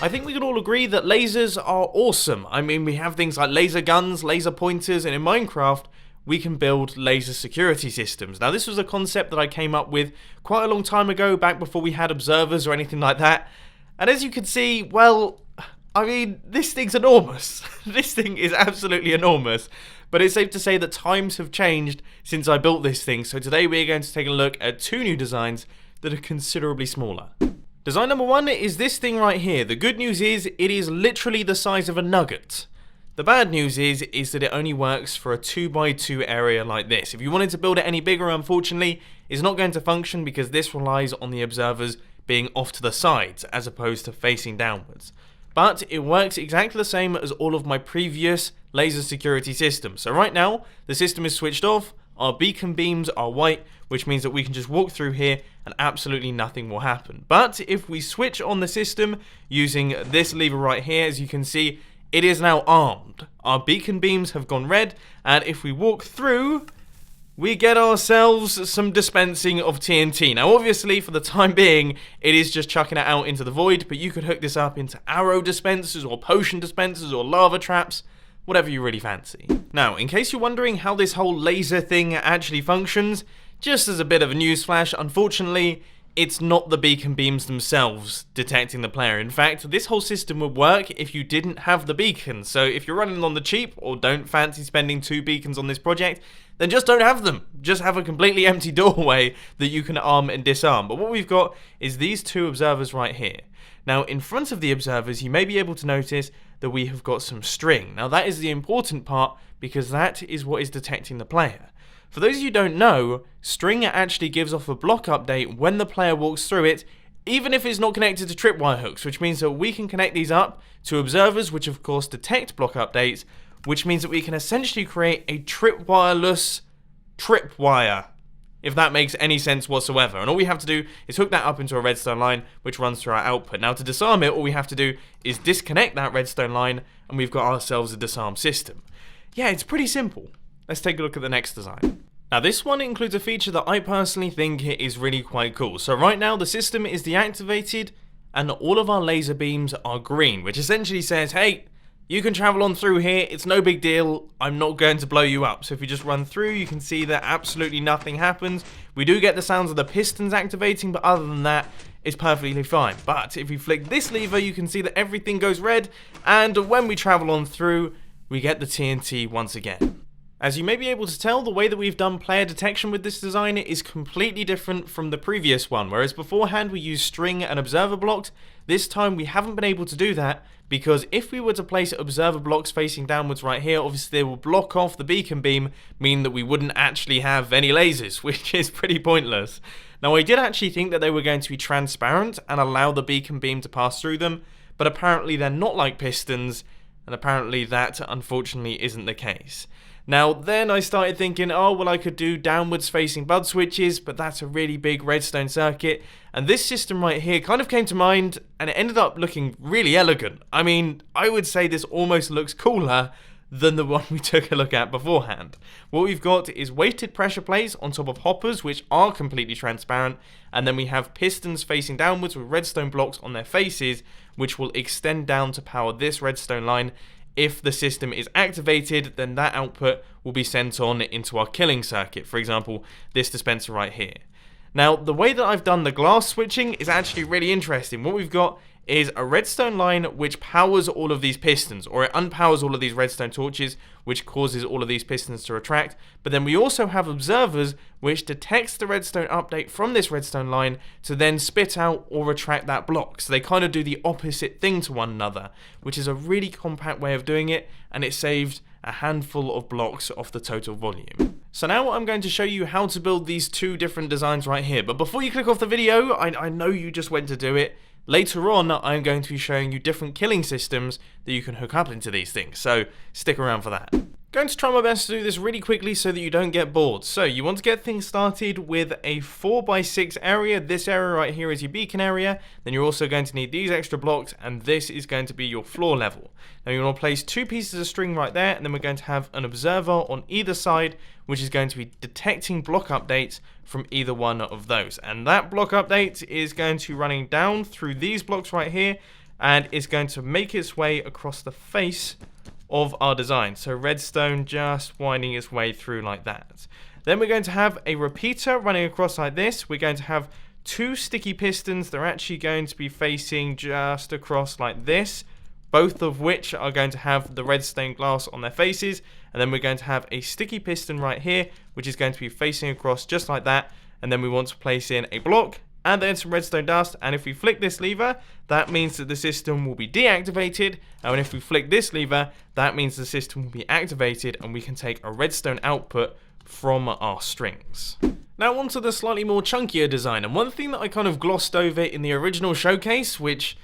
I think we can all agree that lasers are awesome. I mean, we have things like laser guns, laser pointers, and in Minecraft, we can build laser security systems. Now, this was a concept that I came up with quite a long time ago, back before we had observers or anything like that. And as you can see, well, I mean, this thing's enormous. This thing is absolutely enormous. But it's safe to say that times have changed since I built this thing. So today we're going to take a look at two new designs that are considerably smaller. Design number one is this thing right here. The good news is it is literally the size of a nugget. The bad news is that it only works for a 2x2 area like this. If you wanted to build it any bigger, unfortunately, it's not going to function because this relies on the observers being off to the sides as opposed to facing downwards. But it works exactly the same as all of my previous laser security systems. So right now, the system is switched off, our beacon beams are white, which means that we can just walk through here and absolutely nothing will happen. But if we switch on the system using this lever right here, as you can see, it is now armed. Our beacon beams have gone red, and if we walk through, we get ourselves some dispensing of TNT. Now, obviously, for the time being, it is just chucking it out into the void, but you could hook this up into arrow dispensers or potion dispensers or lava traps, whatever you really fancy. Now, in case you're wondering how this whole laser thing actually functions, just as a bit of a newsflash, unfortunately, it's not the beacon beams themselves detecting the player. In fact, this whole system would work if you didn't have the beacons. So if you're running on the cheap or don't fancy spending 2 beacons on this project, then just don't have them. Just have a completely empty doorway that you can arm and disarm. But what we've got is these 2 observers right here. Now, in front of the observers, you may be able to notice that we have got some string. Now, that is the important part because that is what is detecting the player. For those of you who don't know, string actually gives off a block update when the player walks through it, even if it's not connected to tripwire hooks, which means that we can connect these up to observers, which of course detect block updates, which means that we can essentially create a tripwireless tripwire, if that makes any sense whatsoever. And all we have to do is hook that up into a redstone line, which runs through our output. Now, to disarm it, all we have to do is disconnect that redstone line, and we've got ourselves a disarm system. Yeah, it's pretty simple. Let's take a look at the next design. Now, this one includes a feature that I personally think is really quite cool. So right now, the system is deactivated, and all of our laser beams are green, which essentially says, hey, you can travel on through here, it's no big deal, I'm not going to blow you up. So if you just run through, you can see that absolutely nothing happens. We do get the sounds of the pistons activating, but other than that, it's perfectly fine. But if we flick this lever, you can see that everything goes red, and when we travel on through, we get the TNT once again. As you may be able to tell, the way that we've done player detection with this design is completely different from the previous one. Whereas beforehand we used string and observer blocks, this time we haven't been able to do that because if we were to place observer blocks facing downwards right here, obviously they will block off the beacon beam, meaning that we wouldn't actually have any lasers, which is pretty pointless. Now, I did actually think that they were going to be transparent and allow the beacon beam to pass through them, but apparently they're not like pistons, and apparently that unfortunately isn't the case. Now, then I started thinking, oh, well, I could do downwards facing bud switches, but that's a really big redstone circuit. And this system right here kind of came to mind, and it ended up looking really elegant. I mean, I would say this almost looks cooler than the one we took a look at beforehand. What we've got is weighted pressure plates on top of hoppers, which are completely transparent, and then we have pistons facing downwards with redstone blocks on their faces, which will extend down to power this redstone line. If the system is activated, then that output will be sent on into our killing circuit, for example, this dispenser right here. Now, the way that I've done the glass switching is actually really interesting. What we've got is a redstone line which powers all of these pistons, or it unpowers all of these redstone torches, which causes all of these pistons to retract. But then we also have observers which detects the redstone update from this redstone line to then spit out or retract that block. So they kind of do the opposite thing to one another, which is a really compact way of doing it, and it saved a handful of blocks off the total volume. So now I'm going to show you how to build these 2 different designs right here. But before you click off the video, I know you just went to do it. Later on, I'm going to be showing you different killing systems that you can hook up into these things, so stick around for that. Going to try my best to do this really quickly so that you don't get bored. So you want to get things started with a 4x6 area. This area right here is your beacon area. Then you're also going to need these extra blocks, and this is going to be your floor level. Now you want to place 2 pieces of string right there, and then we're going to have an observer on either side, which is going to be detecting block updates from either one of those. And that block update is going to be running down through these blocks right here, and it's going to make its way across the face of our design. So redstone just winding its way through like that. Then we're going to have a repeater running across like this. We're going to have 2 sticky pistons that are actually going to be facing just across like this, both of which are going to have the redstone glass on their faces. And then we're going to have a sticky piston right here, which is going to be facing across just like that. And then we want to place in a block and then some redstone dust. And if we flick this lever, that means that the system will be deactivated. And if we flick this lever, that means the system will be activated and we can take a redstone output from our strings. Now onto the slightly more chunkier design, and one thing that I kind of glossed over in the original showcase, which,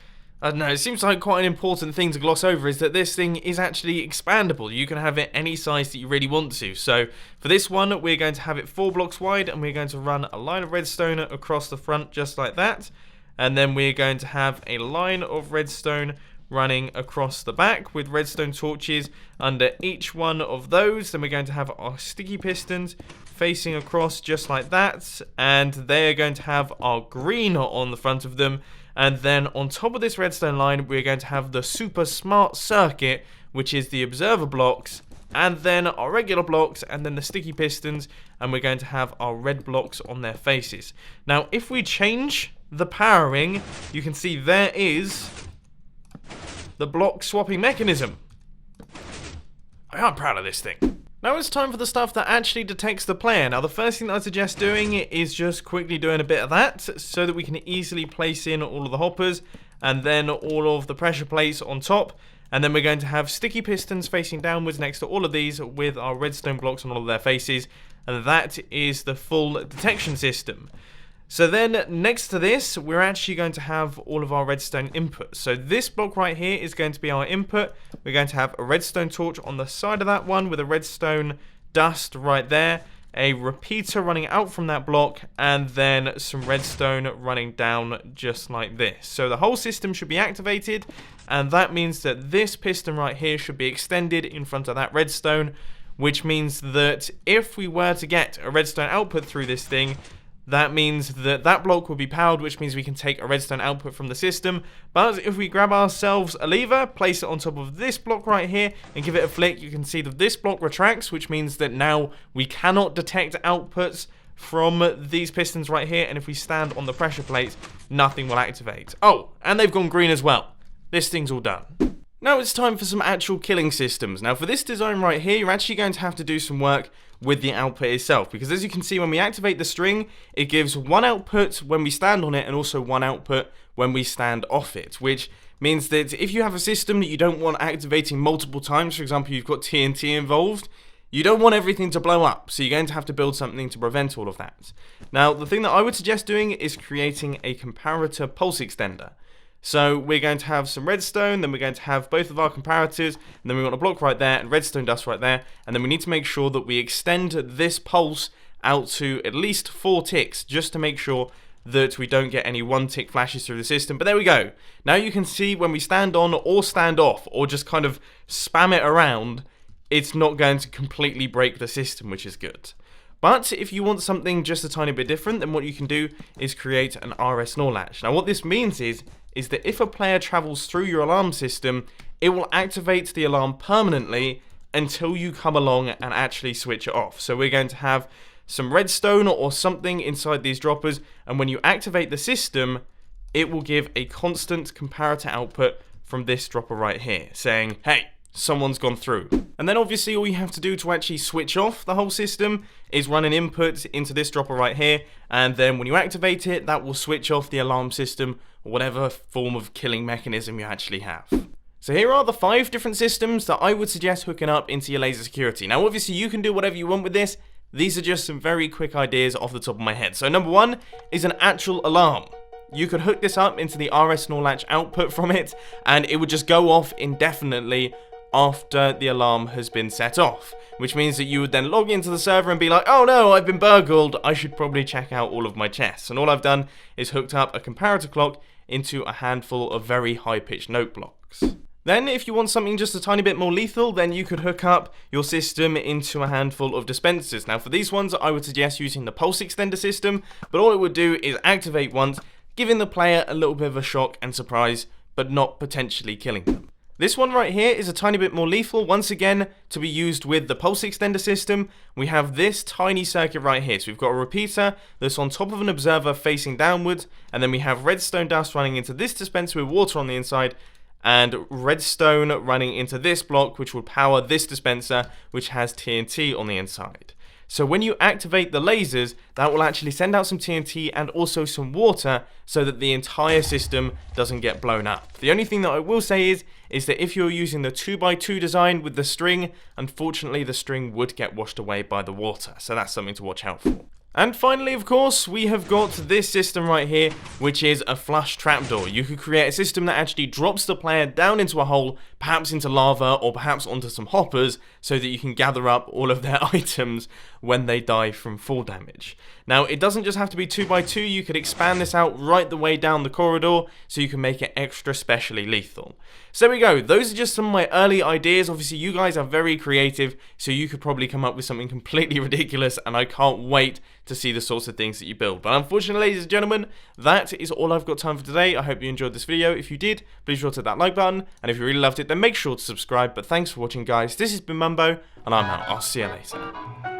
I don't know, it seems like quite an important thing to gloss over, is that this thing is actually expandable. You can have it any size that you really want to. So for this one, we're going to have it 4 blocks wide, and we're going to run a line of redstone across the front just like that. And then we're going to have a line of redstone running across the back with redstone torches under each one of those. Then we're going to have our sticky pistons facing across just like that, and they are going to have our green on the front of them. And then on top of this redstone line, we're going to have the super smart circuit, which is the observer blocks, and then our regular blocks, and then the sticky pistons, and we're going to have our red blocks on their faces. Now if we change the powering, you can see there is the block swapping mechanism. I am proud of this thing. Now it's time for the stuff that actually detects the player. Now the first thing that I suggest doing is just quickly doing a bit of that so that we can easily place in all of the hoppers and then all of the pressure plates on top. And then we're going to have sticky pistons facing downwards next to all of these with our redstone blocks on all of their faces. And that is the full detection system. So then next to this, we're actually going to have all of our redstone inputs. So this block right here is going to be our input. We're going to have a redstone torch on the side of that one with a redstone dust right there, a repeater running out from that block, and then some redstone running down just like this. So the whole system should be activated, and that means that this piston right here should be extended in front of that redstone, which means that if we were to get a redstone output through this thing, that means that that block will be powered, which means we can take a redstone output from the system. But if we grab ourselves a lever, place it on top of this block right here, and give it a flick, you can see that this block retracts, which means that now we cannot detect outputs from these pistons right here. And if we stand on the pressure plates, nothing will activate. Oh, and they've gone green as well. This thing's all done. Now it's time for some actual killing systems. Now for this design right here, you're actually going to have to do some work with the output itself, because as you can see, when we activate the string, it gives 1 output when we stand on it and also 1 output when we stand off it, which means that if you have a system that you don't want activating multiple times, for example you've got TNT involved, you don't want everything to blow up, so you're going to have to build something to prevent all of that. Now the thing that I would suggest doing is creating a comparator pulse extender. So we're going to have some redstone, then we're going to have both of our comparators, and then we want a block right there and redstone dust right there, and then we need to make sure that we extend this pulse out to at least 4 ticks, just to make sure that we don't get any 1-tick flashes through the system. But there we go. Now you can see when we stand on or stand off, or just kind of spam it around, it's not going to completely break the system, which is good. But if you want something just a tiny bit different, then what you can do is create an RS NOR latch. Now what this means is that if a player travels through your alarm system, it will activate the alarm permanently until you come along and actually switch it off. So we're going to have some redstone or something inside these droppers, and when you activate the system, it will give a constant comparator output from this dropper right here, saying, hey, someone's gone through. And then obviously all you have to do to actually switch off the whole system is run an input into this dropper right here, and then when you activate it, that will switch off the alarm system or whatever form of killing mechanism you actually have. So here are the 5 different systems that I would suggest hooking up into your laser security. Now obviously you can do whatever you want with this. These are just some very quick ideas off the top of my head. So number 1 is an actual alarm. You could hook this up into the RS NOR latch output from it, and it would just go off indefinitely after the alarm has been set off, which means that you would then log into the server and be like, oh no, I've been burgled, I should probably check out all of my chests. And all I've done is hooked up a comparator clock into a handful of very high-pitched note blocks. Then if you want something just a tiny bit more lethal, then you could hook up your system into a handful of dispensers. Now for these ones, I would suggest using the pulse extender system, but all it would do is activate once, giving the player a little bit of a shock and surprise but not potentially killing them. This one right here is a tiny bit more lethal, once again, to be used with the pulse extender system. We have this tiny circuit right here. So we've got a repeater that's on top of an observer facing downwards, and then we have redstone dust running into this dispenser with water on the inside, and redstone running into this block, which will power this dispenser, which has TNT on the inside. So when you activate the lasers, that will actually send out some TNT and also some water so that the entire system doesn't get blown up. The only thing that I will say is that if you're using the 2x2 design with the string, unfortunately the string would get washed away by the water. So that's something to watch out for. And finally, of course, we have got this system right here, which is a flush trapdoor. You could create a system that actually drops the player down into a hole, perhaps into lava or perhaps onto some hoppers, so that you can gather up all of their items when they die from fall damage. Now, it doesn't just have to be 2x2, you could expand this out right the way down the corridor, so you can make it extra specially lethal. So there we go, those are just some of my early ideas. Obviously, you guys are very creative, so you could probably come up with something completely ridiculous, and I can't wait to see the sorts of things that you build. But unfortunately, ladies and gentlemen, that is all I've got time for today. I hope you enjoyed this video. If you did, please sure to hit that like button, and if you really loved it, then make sure to subscribe. But thanks for watching, guys. This has been Mumbo, and I'm out. I'll see you later.